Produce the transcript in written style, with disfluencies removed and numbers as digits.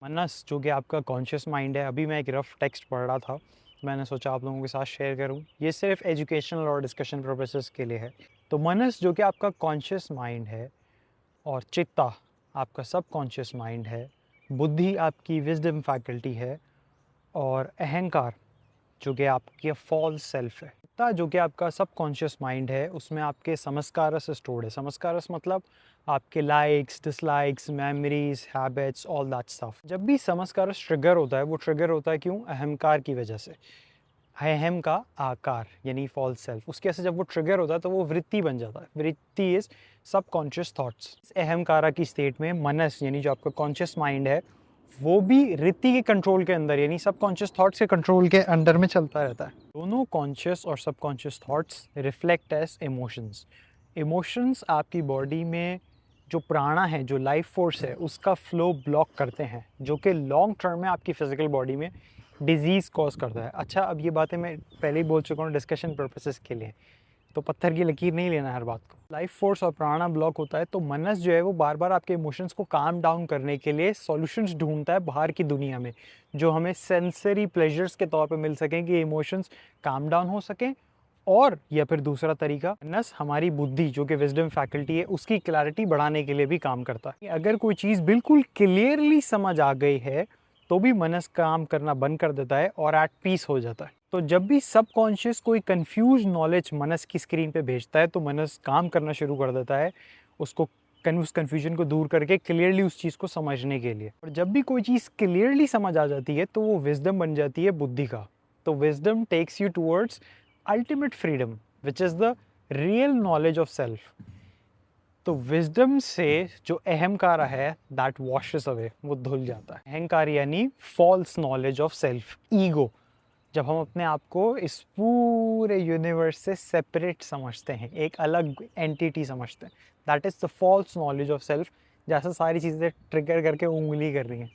मनस जो कि आपका कॉन्शियस माइंड है, अभी मैं एक रफ टेक्स्ट पढ़ रहा था, मैंने सोचा आप लोगों के साथ शेयर करूं। ये सिर्फ एजुकेशनल और डिस्कशन पर्पसेस के लिए है। तो मनस जो कि आपका कॉन्शियस माइंड है, और चित्ता आपका सब कॉन्शियस माइंड है, बुद्धि आपकी विजडम फैकल्टी है, और अहंकार जो कि आपकी फॉल्स सेल्फ है। चित्ता जो कि आपका सब कॉन्शियस माइंड है, उसमें आपके संस्कारस स्टोर्ड है। संस्कारस मतलब आपके likes, dislikes, memories, habits, all that stuff. जब भी संस्कारस ट्रिगर होता है, वो ट्रिगर होता है क्यों? अहंकार की वजह से। अहम का आकार यानी फॉल्स सेल्फ, उसके ऐसे जब वो ट्रिगर होता है तो वो वृत्ति बन जाता है। वृत्ति इज सब कॉन्शियस थॉट्स। अहमकारा की स्टेट में मनस यानी जो आपका कॉन्शियस माइंड है, वो भी वृत्ति के कंट्रोल के अंदर यानी सब कॉन्शियस थॉट्स के कंट्रोल के अंदर में चलता रहता है। दोनों कॉन्शियस और subconscious thoughts reflect as emotions. Emotions आपकी बॉडी में जो प्राणा है, जो लाइफ फोर्स है, उसका फ्लो ब्लॉक करते हैं, जो कि लॉन्ग टर्म में आपकी फिजिकल बॉडी में डिजीज़ कॉज करता है। अच्छा, अब ये बातें मैं पहले ही बोल चुका हूँ डिस्कशन पर्पसेस के लिए, तो पत्थर की लकीर नहीं लेना हर बात को। लाइफ फोर्स और प्राणा ब्लॉक होता है तो मनस जो है वो बार बार आपके इमोशंस को काम डाउन करने के लिए सॉल्यूशंस ढूंढता है बाहर की दुनिया में, जो हमें सेंसरी प्लेजर्स के तौर पे मिल सकें कि इमोशंस काम डाउन हो सकें। और या फिर दूसरा तरीका, मनस हमारी बुद्धि जो कि विजडम फैकल्टी है, उसकी क्लैरिटी बढ़ाने के लिए भी काम करता है। अगर कोई चीज़ बिल्कुल क्लियरली समझ आ गई है तो भी मनस काम करना बंद कर देता है और एट पीस हो जाता है। तो जब भी सबकॉन्शियस कोई कंफ्यूज नॉलेज मनस की स्क्रीन पे भेजता है तो मनस काम करना शुरू कर देता है उसको उस कन्फ्यूजन को दूर करके क्लियरली उस चीज़ को समझने के लिए। और जब भी कोई चीज़ क्लियरली समझ आ जाती है तो वो विजडम बन जाती है बुद्धि का। तो wisdom takes you towards ultimate freedom which is the real knowledge of self. तो विजडम से जो अहंकारा है दैट वॉशेस अवे, वो धुल जाता है। अहंकार यानी false knowledge of self, ego. जब हम अपने आप को इस पूरे यूनिवर्स से सेपरेट समझते हैं, एक अलग एंटिटी समझते हैं, that is the false knowledge of self. जैसा सारी चीज़ें ट्रिगर करके उंगली कर रही हैं।